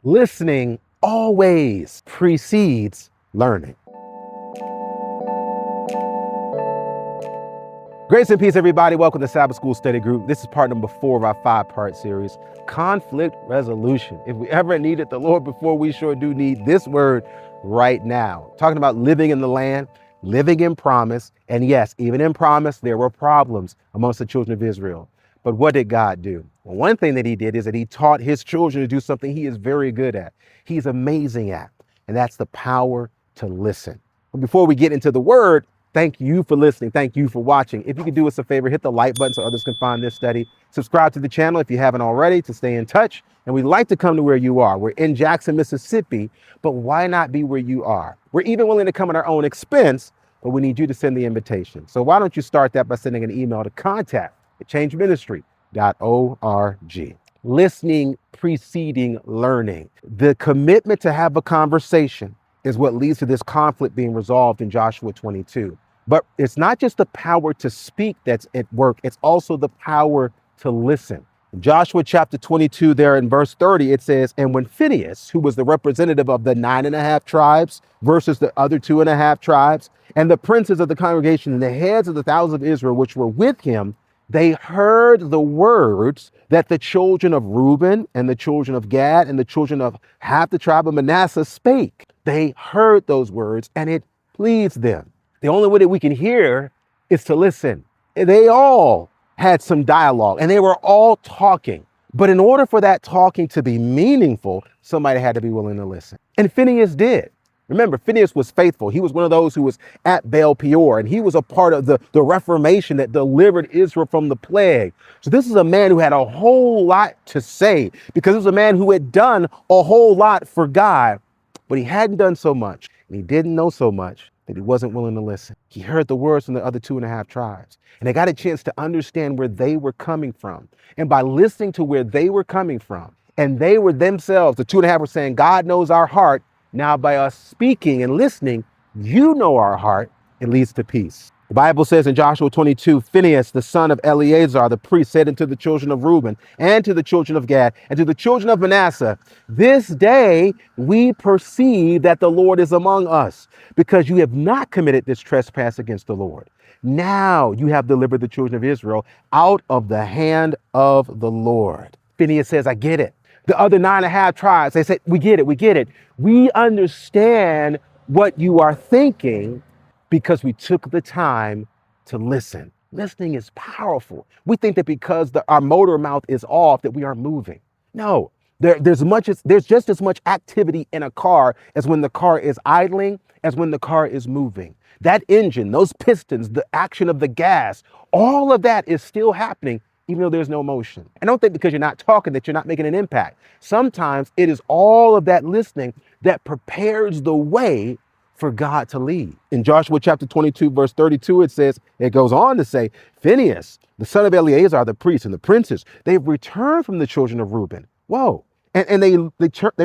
Listening always precedes learning. Grace and peace, everybody. Welcome to Sabbath School Study Group. This is part number 4 of our 5-part series, Conflict Resolution. If we ever needed the Lord before, we sure do need this word right now. Talking about living in the land, living in promise. And yes, even in promise, there were problems amongst the children of Israel. But what did God do? Well, one thing that he did is that he taught his children to do something he is very good at. He's amazing at, and that's the power to listen. But before we get into the word, thank you for listening. Thank you for watching. If you could do us a favor, hit the like button so others can find this study. Subscribe to the channel if you haven't already to stay in touch. And we'd like to come to where you are. We're in Jackson, Mississippi, but why not be where you are? We're even willing to come at our own expense, but we need you to send the invitation. So why don't you start that by sending an email to contact@changeministry.org. Listening preceding learning. The commitment to have a conversation is what leads to this conflict being resolved in Joshua 22. But it's not just the power to speak that's at work, it's also the power to listen. In Joshua chapter 22, there in verse 30, it says, "And when Phineas, who was the representative of the 9.5 tribes versus the other 2.5 tribes, and the princes of the congregation and the heads of the thousands of Israel, which were with him, they heard the words that the children of Reuben and the children of Gad and the children of half the tribe of Manasseh spake." They heard those words and it pleased them. The only way that we can hear is to listen. They all had some dialogue and they were all talking. But in order for that talking to be meaningful, somebody had to be willing to listen. And Phineas did. Remember, Phineas was faithful. He was one of those who was at Baal Peor, and he was a part of the Reformation that delivered Israel from the plague. So this is a man who had a whole lot to say because it was a man who had done a whole lot for God, but he hadn't done so much, and he didn't know so much that he wasn't willing to listen. He heard the words from the other 2.5 tribes, and they got a chance to understand where they were coming from. And by listening to where they were coming from, and they were themselves, the 2.5 were saying, God knows our heart. Now, by us speaking and listening, you know our heart, it leads to peace. The Bible says in Joshua 22, Phineas, the son of Eleazar, the priest, said unto the children of Reuben and to the children of Gad and to the children of Manasseh, this day we perceive that the Lord is among us, because you have not committed this trespass against the Lord. Now you have delivered the children of Israel out of the hand of the Lord. Phineas says, I get it. The other 9.5 tribes, they said, we get it, we get it. We understand what you are thinking because we took the time to listen. Listening is powerful. We think that because our motor mouth is off that we are moving. No, there's just as much activity in a car as when the car is idling, as when the car is moving. That engine, those pistons, the action of the gas, all of that is still happening even though there's no motion. And don't think because you're not talking that you're not making an impact. Sometimes it is all of that listening that prepares the way for God to lead. In Joshua chapter 22, verse 32, it goes on to say, Phineas, the son of Eleazar, the priest, and the princes, they've returned from the children of Reuben. Whoa. And they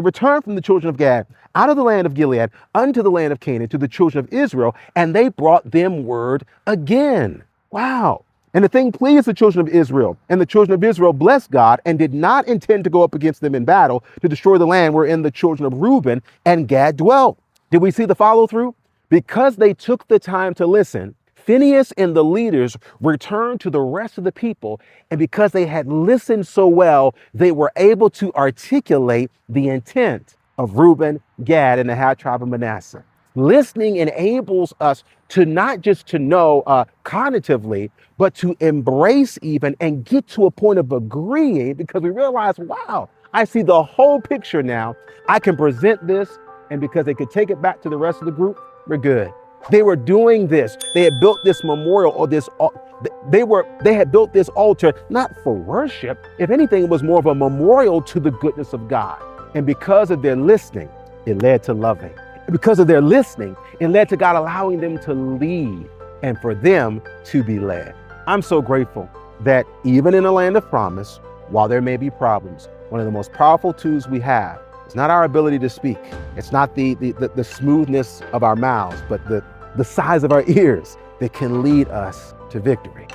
returned from the children of Gad out of the land of Gilead unto the land of Canaan to the children of Israel, and they brought them word again. Wow. And the thing pleased the children of Israel, and the children of Israel blessed God and did not intend to go up against them in battle to destroy the land wherein the children of Reuben and Gad dwelt. Did we see the follow through? Because they took the time to listen, Phineas and the leaders returned to the rest of the people. And because they had listened so well, they were able to articulate the intent of Reuben, Gad, and the half tribe of Manasseh. Listening enables us to not just to know cognitively, but to embrace even and get to a point of agreeing because we realize, wow, I see the whole picture now. I can present this, and because they could take it back to the rest of the group, we're good. They were doing this. They had built this memorial or they had built this altar, not for worship. If anything, it was more of a memorial to the goodness of God. And because of their listening, it led to loving. Because of their listening, it led to God allowing them to lead and for them to be led. I'm so grateful that even in a land of promise, while there may be problems, one of the most powerful tools we have is not our ability to speak. It's not the smoothness of our mouths, but the size of our ears that can lead us to victory.